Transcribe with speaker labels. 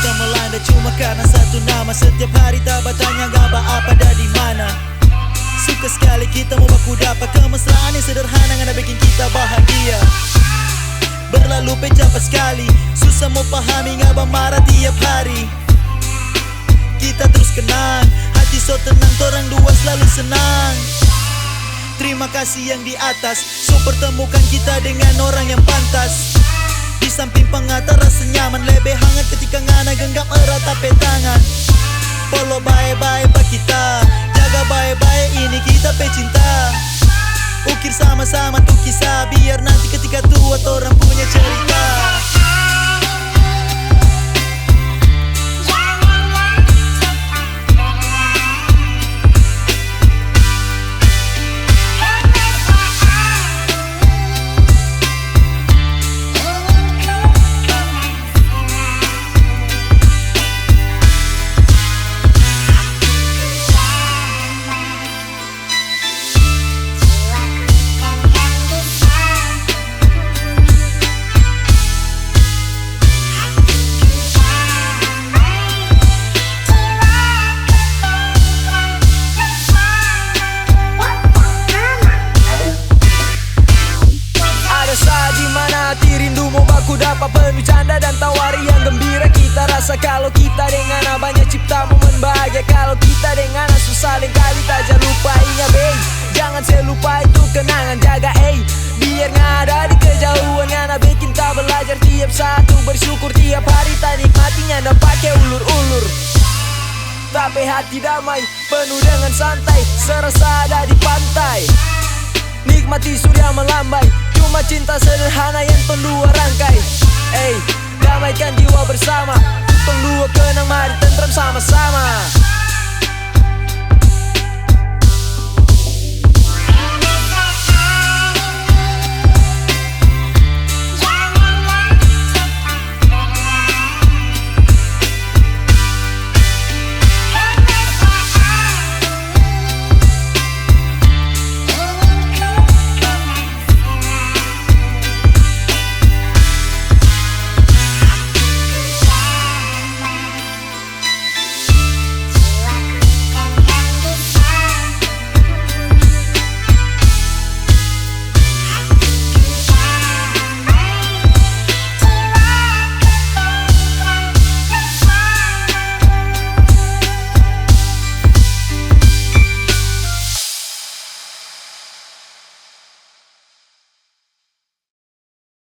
Speaker 1: kita melanda cuma karena satu nama. Setiap hari tak bertanya gaba apa ada di mana. Suka sekali kita mau baku dapat kemesraan yang sederhana ngana bikin kita bahagia. Berlalu cepat sekali, susah mau pahami ngaba marah tiap hari. Kita terus kenang, hati so tenang, torang dua selalu senang. Terima kasih yang di atas, so pertemukan kita dengan orang yang pantas. Di samping pengantar rasa nyaman, lebih hangat ketika ngana genggam erat tape tangan. Polo baik-baik pak kita, jaga baik-baik ini kita pecinta. Ukir sama-sama tuh kisah, biar nanti ketika tua orang punya cerita. Dapat penuh canda dan tawari yang gembira kita rasa. Kalau kita dengan banyak cipta momen bahagia. Kalau kita dengan susah lain kali tak jangan lupainya bang. Jangan saya lupa itu kenangan, jaga biar nggak ada di kejauhan. Ngana bikin tak belajar tiap satu, bersyukur tiap hari tak nikmatinya dan pakai ulur-ulur. Tapi hati damai penuh dengan santai, serasa ada di pantai. Nikmati surya melambai, cuma cinta sederhana yang penuh rangkai. Damaikan jiwa bersama, tong dua kenang mari tentram sama-sama.